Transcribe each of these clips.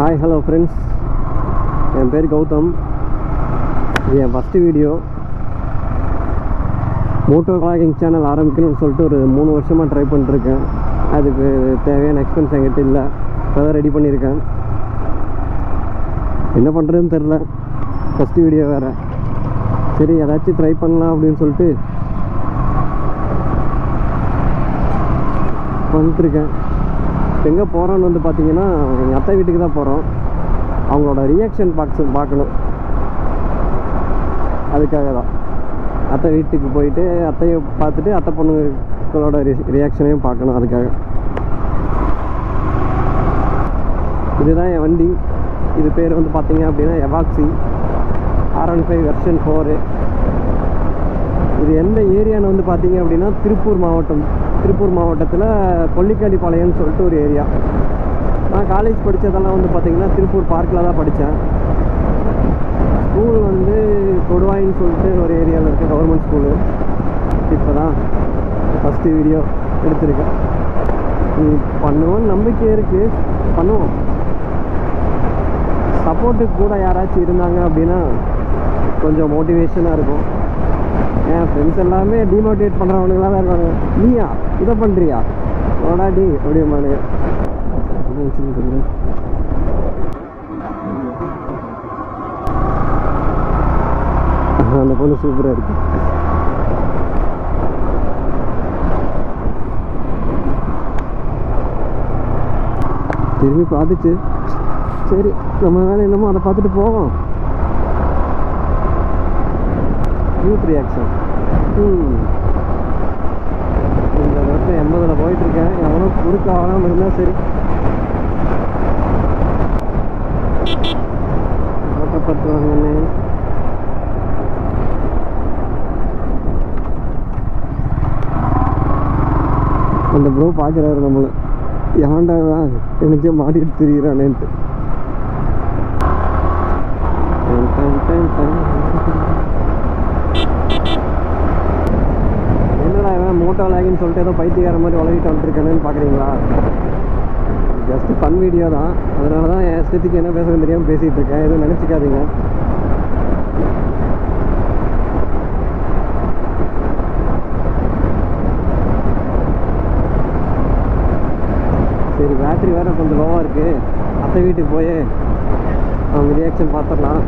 Hi hello friends, என் பேர் கௌதம். இது என் first video. Moto vlogging channel ஆரம்பிக்கணும்னு சொல்லிட்டு ஒரு 3 வருஷமாக ட்ரை பண்ணிட்டுருக்கேன். அதுக்கு தேவையான எக்ஸ்பென்ஸ் என்கிட்ட இல்லை. இப்போ தான் ரெடி பண்ணியிருக்கேன். என்ன பண்ணுறதுன்னு தெரில. ஃபஸ்ட்டு வீடியோ வேறு. சரி ஏதாச்சும் ட்ரை பண்ணலாம் அப்படின்னு சொல்லிட்டு பண்ணிட்டுருக்கேன். இப்போ எங்கே போகிறோன்னு வந்து பார்த்தீங்கன்னா, எங்கள் அத்தை வீட்டுக்கு தான் போகிறோம். அவங்களோட ரியாக்ஷன் பார்க்கணும். அதுக்காக தான் அத்தை வீட்டுக்கு போயிட்டு அத்தையை பார்த்துட்டு அத்தை பொண்ணுங்களோட ரியாக்ஷனையும் பார்க்கணும். அதுக்காக இதுதான் என் வண்டி. இது பேர் வந்து பார்த்தீங்க அப்படின்னா எவாக்ஸி R15 வெர்ஷன் 4. இது எந்த ஏரியான்னு வந்து பார்த்தீங்க அப்படின்னா திருப்பூர் மாவட்டத்தில் கொல்லிக்காடிப்பாளையம்னு சொல்லிட்டு ஒரு ஏரியா. நான் காலேஜ் படித்ததெல்லாம் வந்து பார்த்திங்கன்னா திருப்பூர் பார்க்கில் தான் படித்தேன். ஸ்கூல் வந்து கொடுவாயின்னு சொல்லிட்டு ஒரு ஏரியாவில் இருக்குது, கவர்மெண்ட் ஸ்கூலு. இப்போ தான் ஃபஸ்ட்டு வீடியோ எடுத்திருக்கேன். பண்ணுவோன்னு நம்பிக்கை இருக்குது, பண்ணுவோம். சப்போர்ட்டுக்கு கூட யாராச்சும் இருந்தாங்க அப்படின்னா கொஞ்சம் மோட்டிவேஷனாக இருக்கும். என் ஃப்ரெண்ட்ஸ் எல்லாமே டிமோட்டிவேட் பண்ணுறவனுங்களாக தான் இருக்காங்க. நீயா இதை பண்ணுறியா ஓடாடி அப்படிமானு. அந்த பொண்ணு சூப்பராக இருக்கு. திரும்பி பார்த்துச்சு. சரி நம்ம வேலை என்னமோ அதை பார்த்துட்டு போவோம். Youth reaction. இந்த ரோட்டில் 80ல் போயிட்டுருக்கேன். எவ்வளோ குறுக்க ஆகாமல் இருந்தால் சரி. ஓட்டப்பட்டுவாங்கன்னு அந்த ப்ரோ பார்க்குறாரு நம்மளை. ஏன்டா எனக்கே மாட்டிட்டு திரிகிறானேன்ட்டு. என்னடா இவன் மோட்டோ vlogging சொல்லிட்டு ஏதோ பைத்தியக்கார மாதிரி உலகிட்டு வந்துருக்கேன்னு பார்க்குறீங்களா? ஜஸ்ட்டு ஃபன் வீடியோ தான். அதனால தான் என் இஷ்டத்துக்கு என்ன பேசுறது தெரியாமல் பேசிகிட்டு இருக்கேன். எதுவும் நினச்சிக்காதீங்க. சரி, பேட்ரி வேறு கொஞ்சம் லோவாக இருக்குது. அத்தை வீட்டுக்கு போய் அவங்க ரியாக்ஷன் பார்த்துடலாம்.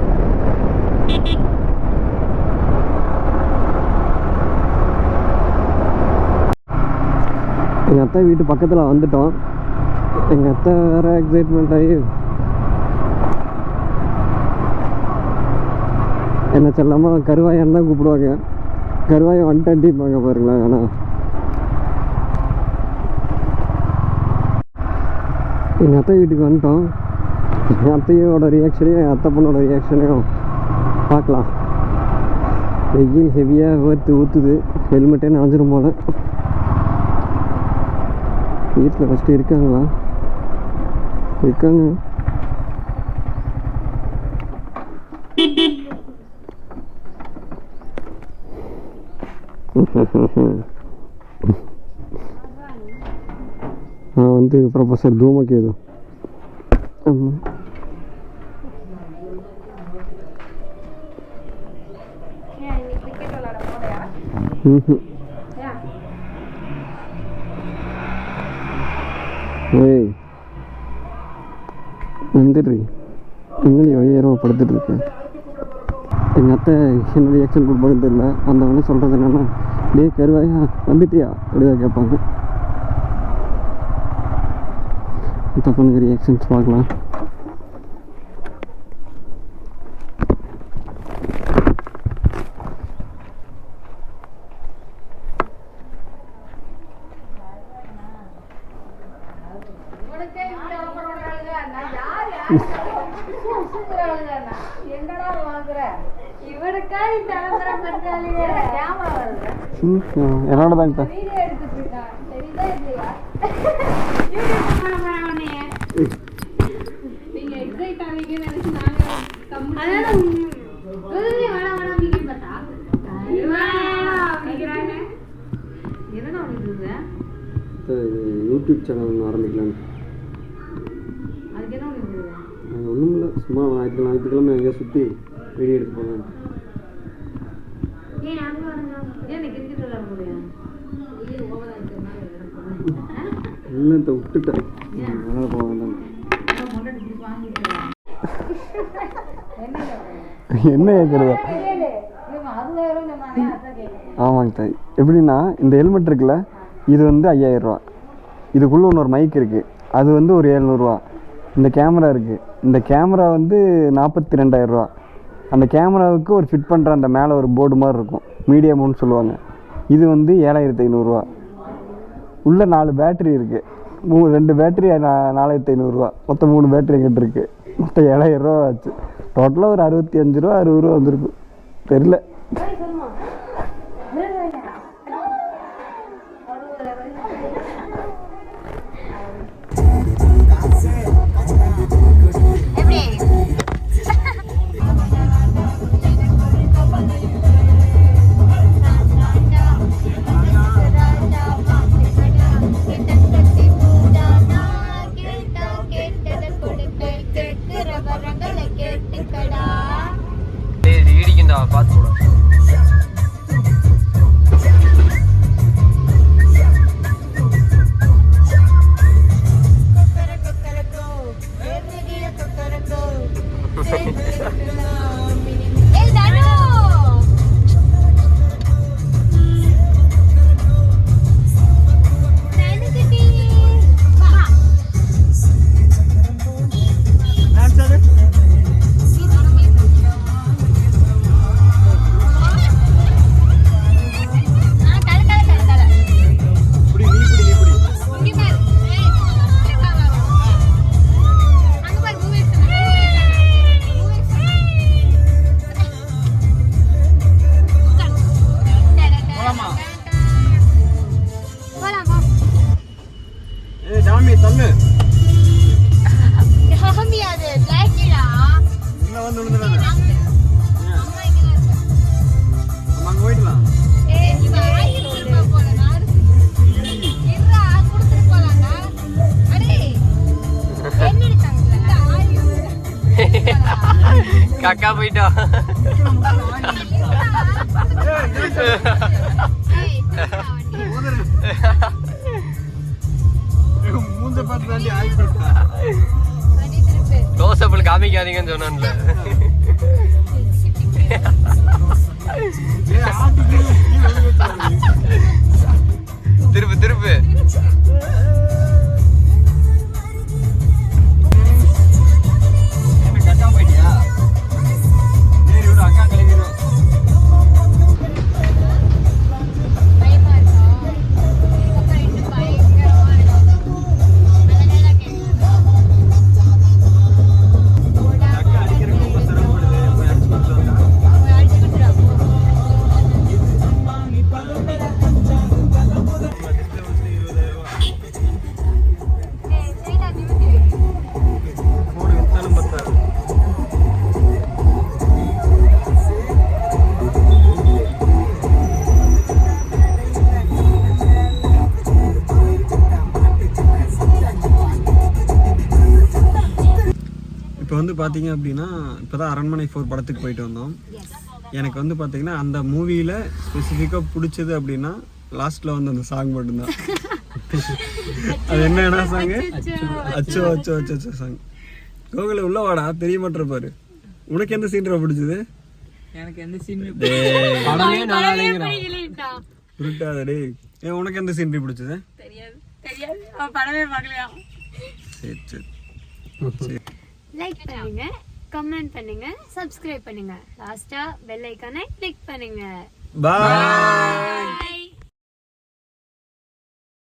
எங்கள் அத்தை வீட்டு பக்கத்தில் வந்துட்டோம். எங்கள் அத்தை வேறு எக்ஸைட்மெண்ட் ஆகி என்ன சொல்லாமல் கருவாயான்னு தான் கூப்பிடுவாங்க. கருவாயை வந்துட்டாண்டிப்பாங்க பாருங்களேன். ஆனால் எங்கள் அத்தை வீட்டுக்கு வந்துட்டோம். என் அத்தையோட ரியாக்ஷனையும் என் அத்தை பொண்ணோட ரியாக்ஷனையும் பார்க்கலாம். வெயில் ஹெவியாக ஊற்றுது. ஹெல்மெட்டே நனைஞ்சிரும் போல். வீட்டில் ஃபஸ்ட்டு இருக்காங்களா? இருக்காங்க. நான் வந்து ப்ரொஃபஸர் தூமகேது. ஆமாம். ஏய் வந்துடுறீ எங்கடி வழியேறவ படுத்துட்டு இருக்கேன். எங்கள் அத்தை என்ன ரியாக்ஷன் கொடுப்பாங்கன்னு தெரியல. அந்த வந்து சொல்கிறது என்னென்னா, டே கருவாயா வந்துட்டியா அப்படிதான் கேட்பாங்க. அத்தை பொண்ணுக்கு ரியாக்ஷன்ஸ் பார்க்கலாம். என்னோட தாங்க யூடியூப் சேனல் ஆரம்பிக்கலான்னு. நாங்கள் ஒன்றும் இல்லை, சும்மா ஞாயிற்றுக்கிழமை எங்கேயா சுற்றி வீடியோ எடுத்து போகலாம். இல்லத்தை விட்டுட்டேன், அதனால் போக வேண்டாம். என்ன கேட்குறதா? ஆமாங்க தாய். எப்படின்னா இந்த ஹெல்மெட் இருக்குல்ல, இது வந்து 5000 ரூபா. இதுக்குள்ளே இன்னொரு மைக் இருக்குது, அது வந்து ஒரு 700 ரூபா. இந்த கேமரா இருக்குது, இந்த கேமரா வந்து 42,000 ரூபா. அந்த கேமராவுக்கு ஒரு ஃபிட் பண்ணுற அந்த மேலே ஒரு போர்டு மாதிரி இருக்கும், மீடியம்னு சொல்லுவாங்க. இது வந்து 7500 ரூபா. உள்ளே 4 பேட்ரி இருக்குது, 2 பேட்ரி 4500 ரூபா. மொத்தம் 3 பேட்ரி எங்கிட்ட இருக்குது. மொத்தம் 7000 ரூபா ஆச்சு. டோட்டலாக ஒரு 65 ரூபா 60 ரூபா வந்துருக்கும், தெரில. பார்த்து காக்கா போயிட்டோம். க்ளோஸ்அப்ல காமிக்காதீங்கன்னு சொன்னான்ல. திருப்பு திருப்பு. இப்போ வந்து பார்த்தீங்க அப்படின்னா, இப்போ தான் அரண்மனை 4 படத்துக்கு போயிட்டு வந்தோம். எனக்கு வந்து பார்த்தீங்கன்னா அந்த மூவியில் ஸ்பெசிஃபிக்காக பிடிச்சது அப்படின்னா லாஸ்ட்டில் வந்து அந்த சாங் மட்டும்தான். அது என்ன சாங்கு? அச்சோ அச்சோ அச்சோ அச்சோ சாங். கோகுல உள்ள வாடா, தெரிய மாட்டேறப்பாரு. உனக்கு எந்த சீன் பிடிச்சது? எனக்கு எந்த சீன் படமே நாளாலேங்கிறான். உருட்டாதே. உனக்கு எந்த சீன் பிடிச்சது? தெரியாது தெரியாது, அவன் படமே பார்க்கலையா? சரி சரி சரி. லைக் பண்ணுங்க, கமெண்ட் பண்ணுங்க, சப்ஸ்கிரைப் பண்ணுங்க, லாஸ்டா பெல் ஐகானை கிளிக் பண்ணுங்க. பாய்.